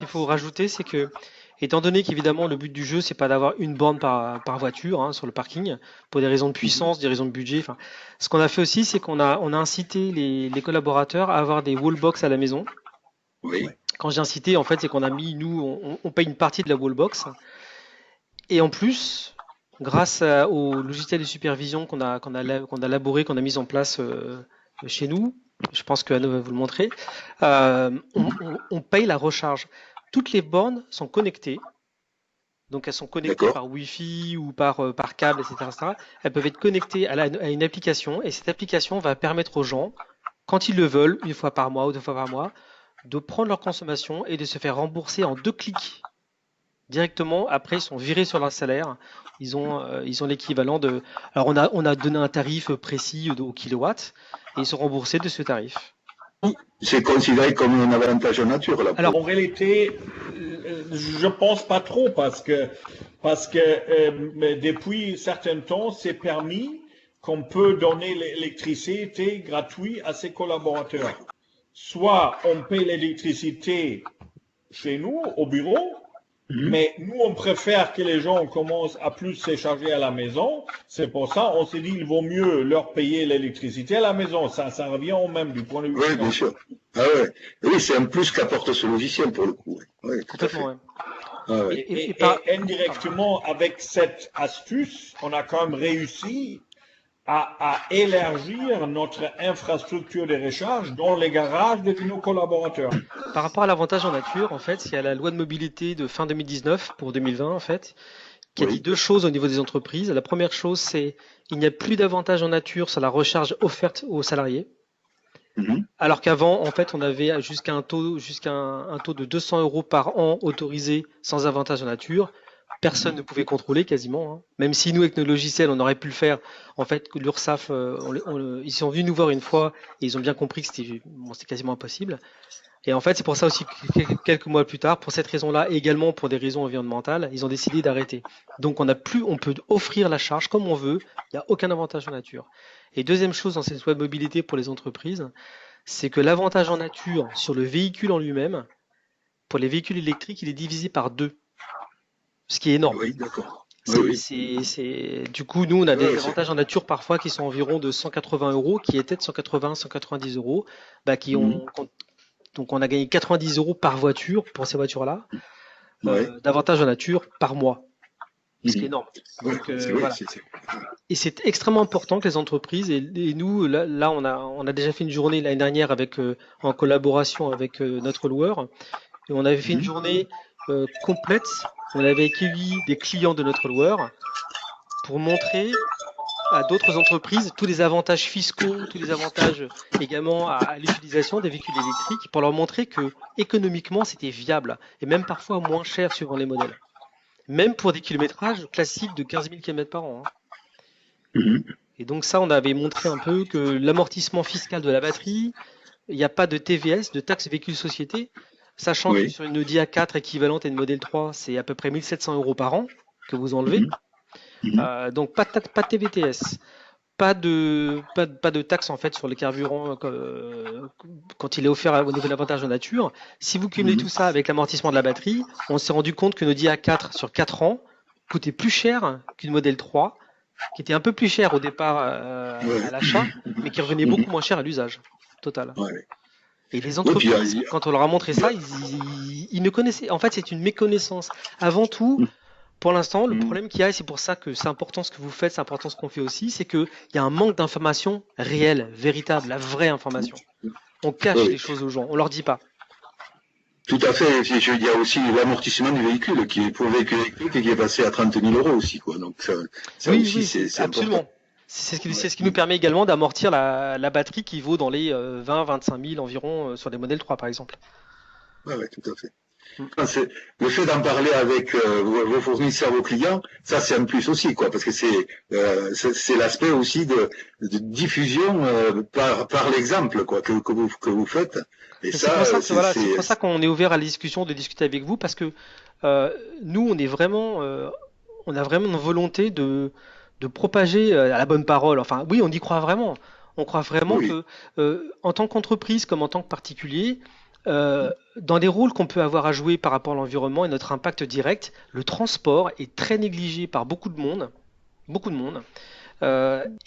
qu'il faut rajouter, c'est que, étant donné qu'évidemment le but du jeu, c'est pas d'avoir une borne par voiture hein, sur le parking, pour des raisons de Mhm. puissance, des raisons de budget. Enfin, ce qu'on a fait aussi, c'est qu'on a incité les collaborateurs à avoir des wallbox à la maison. Oui, Quand j'ai incité, en fait, c'est qu'on a mis, nous, on paye une partie de la wallbox. Et en plus, grâce au logiciel de supervision qu'on a élaboré, qu'on a mis en place chez nous, je pense que Anne va vous le montrer, on paye la recharge. Toutes les bornes sont connectées, donc elles sont connectées d'accord. par Wi-Fi ou par câble, etc., etc. Elles peuvent être connectées à une application et cette application va permettre aux gens, quand ils le veulent, une fois par mois ou deux fois par mois, de prendre leur consommation et de se faire rembourser en 2 clics directement. Après, ils sont virés sur leur salaire. Ils ont l'équivalent de. Alors, on a donné un tarif précis au kilowatt et ils sont remboursés de ce tarif. C'est considéré comme un avantage en nature, là, Alors, pour. En réalité, je pense pas trop parce que depuis certain temps, c'est permis qu'on peut donner l'électricité gratuite à ses collaborateurs. Soit on paye l'électricité chez nous, au bureau, Mhm. mais nous, on préfère que les gens commencent à plus se charger à la maison. C'est pour ça on s'est dit il vaut mieux leur payer l'électricité à la maison. Ça revient au même du point de vue Oui, bien financier. sûr. Ah ouais. Oui, c'est un plus qu'apporte ce logiciel pour le coup. Oui, oui, tout à complètement, fait. ouais. Ah Et, ouais. et- et par. Et Pardon. indirectement, avec cette astuce, on a quand même réussi à élargir notre infrastructure de recharge dans les garages de nos collaborateurs. Par rapport à l'avantage en nature, en fait, il y a la loi de mobilité de fin 2019 pour 2020, en fait, qui a dit Oui. deux choses au niveau des entreprises. La première chose, c'est il n'y a plus d'avantage en nature sur la recharge offerte aux salariés. Mhm. Alors qu'avant, en fait, on avait jusqu'à un taux de 200 euros par an autorisé sans avantage en nature. Personne ne pouvait contrôler quasiment, hein. Même si nous, avec nos logiciels, on aurait pu le faire. En fait, que l'URSSAF, ils sont venus nous voir une fois et ils ont bien compris que c'était quasiment impossible. Et en fait, c'est pour ça aussi que quelques mois plus tard, pour cette raison-là, et également pour des raisons environnementales, ils ont décidé d'arrêter. Donc on peut offrir la charge comme on veut, il n'y a aucun avantage en nature. Et deuxième chose dans cette web mobilité pour les entreprises, c'est que l'avantage en nature sur le véhicule en lui-même, pour les véhicules électriques, il est divisé par deux, ce qui est énorme. Oui, d'accord. Oui, oui. Du coup, nous, on a des Ouais, avantages en nature parfois qui sont environ de 180 euros, qui étaient de 180, 190 euros, bah, Mhm. donc on a gagné 90 euros par voiture pour ces voitures-là, Ouais. d'avantages en nature par mois, ce qui est Mhm. énorme. Ouais, Donc oui, voilà. Et c'est extrêmement important que les entreprises, et nous, là, on a déjà fait une journée l'année dernière en collaboration avec notre loueur, et on avait fait une Mhm. journée complète. On avait accueilli des clients de notre loueur pour montrer à d'autres entreprises tous les avantages fiscaux, tous les avantages également à l'utilisation des véhicules électriques, pour leur montrer que économiquement c'était viable et même parfois moins cher suivant les modèles. Même pour des kilométrages classiques de 15 000 km par an, hein. Mhm. Et donc ça, on avait montré un peu que l'amortissement fiscal de la batterie, il n'y a pas de TVS, de taxe véhicule société, sachant que Oui. sur une Audi A4 équivalente à une Model 3, c'est à peu près 1700 euros par an que vous enlevez. Mhm. Mhm. Donc pas de TVTS, pas de taxe en fait sur le carburant quand il est offert au niveau de l'avantage en nature. Si vous cumulez Mhm. tout ça avec l'amortissement de la batterie, on s'est rendu compte que nos Audi A4 sur 4 ans coûtait plus cher qu'une Model 3, qui était un peu plus cher au départ à Ouais. l'achat, mais qui revenait Mhm. beaucoup moins cher à l'usage total. Ouais. Et les Oui, puis entreprises, quand on leur a montré il y a- ça, ils ne connaissaient. En fait, c'est une méconnaissance. Avant tout, pour l'instant, le Mhm. problème qu'il y a, et c'est pour ça que c'est important ce que vous faites, c'est important ce qu'on fait aussi, c'est qu'il y a un manque d'information réelle, véritable, la vraie information. On Oui, cache les oui. choses aux gens, on leur dit pas. Tout à fait. Et puis, il y a aussi l'amortissement du véhicule qui est pour le véhicule électrique et qui est passé à 30 000 euros aussi, quoi. Donc ça Oui, aussi, oui, c'est important. absolument. C'est Ouais. ce qui nous permet également d'amortir la batterie qui vaut dans les 20-25 000 environ sur les modèles 3 par exemple. Ouais, ouais, tout à fait. Mm. Le fait d'en parler avec vos fournisseurs, vos clients, ça c'est un plus aussi, quoi, parce que c'est l'aspect aussi de diffusion par l'exemple, quoi, que vous faites. Et Et c'est pour ça, ça que voilà, c'est pour ça qu'on est ouvert à la discussion, de discuter avec vous, parce que nous, on a vraiment une volonté de propager la bonne parole. Enfin, oui, on y croit vraiment. On croit vraiment oui. que, en tant qu'entreprise comme en tant que particulier, Dans les rôles qu'on peut avoir à jouer par rapport à l'environnement et notre impact direct, le transport est très négligé par beaucoup de monde. Beaucoup de monde.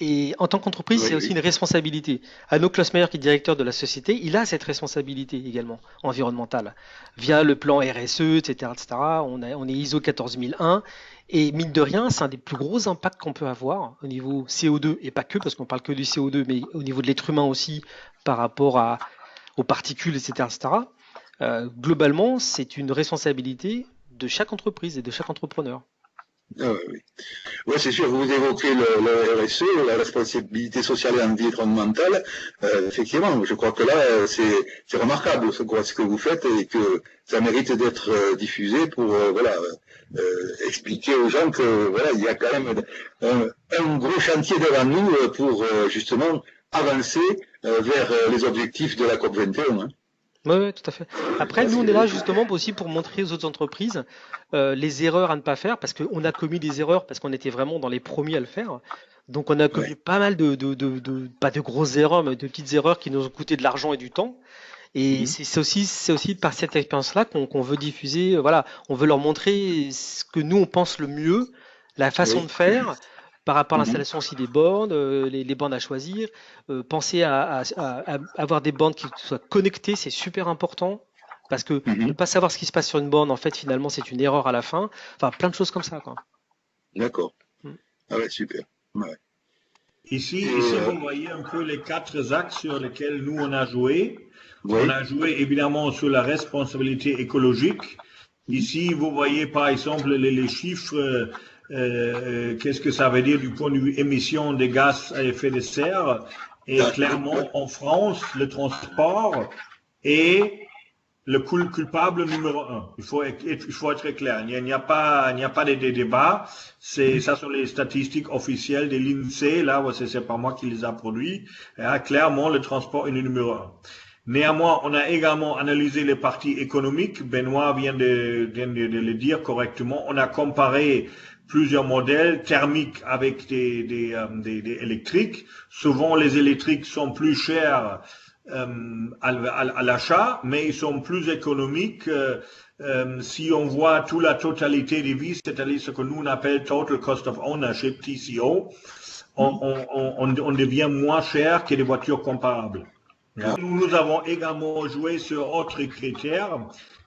Et en tant qu'entreprise, Oui, c'est aussi oui. une responsabilité. Anno Klossmeyer, qui est directeur de la société, il a cette responsabilité également environnementale via le plan RSE, etc., etc. On est ISO 14001 et mine de rien, c'est un des plus gros impacts qu'on peut avoir au niveau CO2 et pas que, parce qu'on parle que du CO2, mais au niveau de l'être humain aussi par rapport aux particules, etc., etc. Globalement, c'est une responsabilité de chaque entreprise et de chaque entrepreneur. Ah, ouais, oui. Ouais, c'est sûr, vous évoquez le RSE, la responsabilité sociale et environnementale. Effectivement, je crois que là, c'est remarquable ce que vous faites et que ça mérite d'être diffusé pour expliquer aux gens que voilà, il y a quand même un gros chantier devant nous pour justement avancer vers les objectifs de la COP 21. Hein. Oui, tout à fait. Après, Parce nous, on que, est là justement aussi pour montrer aux autres entreprises les erreurs à ne pas faire, parce qu'on a commis des erreurs, parce qu'on était vraiment dans les premiers à le faire. Donc, on a commis ouais. pas mal pas de grosses erreurs, mais de petites erreurs qui nous ont coûté de l'argent et du temps. Et Mhm. c'est aussi par cette expérience-là qu'on veut diffuser. Voilà, on veut leur montrer ce que nous, on pense le mieux, la façon de Oui. faire. Par rapport à Mhm. l'installation aussi des bornes, les bornes à choisir, penser à avoir des bornes qui soient connectées, c'est super important. Parce que ne Mhm. pas savoir ce qui se passe sur une borne, en fait, finalement, c'est une erreur à la fin. Enfin, plein de choses comme ça, quoi. D'accord. Mm. Ah ouais, super. Ouais. Et, Ici, vous voyez un peu les quatre axes sur lesquels nous, on a joué. On oui. a joué évidemment sur la responsabilité écologique. Mhm. Ici, vous voyez par exemple les chiffres, qu'est-ce que ça veut dire du point de vue émission des gaz à effet de serre. Et clairement, en France, le transport est le culpable numéro un. Il faut être clair. Il n'y a pas, il n'y a pas de débat. Ça sont les statistiques officielles de l'INSEE. Là, c'est pas moi qui les a produits. Clairement, le transport est le numéro un. Néanmoins, on a également analysé les parties économiques. Benoît vient de le dire correctement. On a comparé plusieurs modèles thermiques avec des électriques. Souvent, les électriques sont plus chers à l'achat, mais ils sont plus économiques si on voit toute la totalité des vies, c'est-à-dire ce que nous on appelle Total Cost of Ownership, TCO, on devient moins cher que des voitures comparables. Nous avons également joué sur autres critères.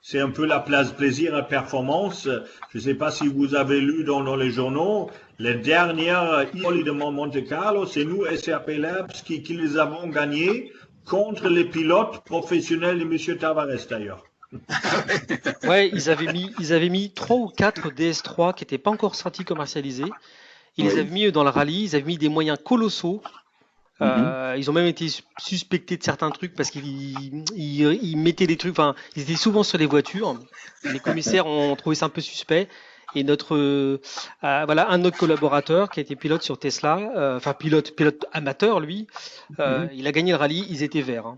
C'est un peu la place plaisir et performance. Je ne sais pas si vous avez lu dans les journaux, les dernières e de Monte Carlo, c'est nous, SRP Labs, qui les avons gagnés contre les pilotes professionnels de M. Tavares d'ailleurs. Ouais, ils avaient mis 3 ou 4 DS3 qui n'étaient pas encore sortis commercialisés. Ils les avaient Oui. mis dans le rallye, ils avaient mis des moyens colossaux. Mhm. Ils ont même été suspectés de certains trucs parce qu'ils mettaient des trucs, enfin, ils étaient souvent sur les voitures. Les commissaires ont trouvé ça un peu suspect. Et voilà, un de nos collaborateurs qui a été pilote sur Tesla, enfin pilote amateur lui, Mhm. il a gagné le rallye, ils étaient verts. Hein.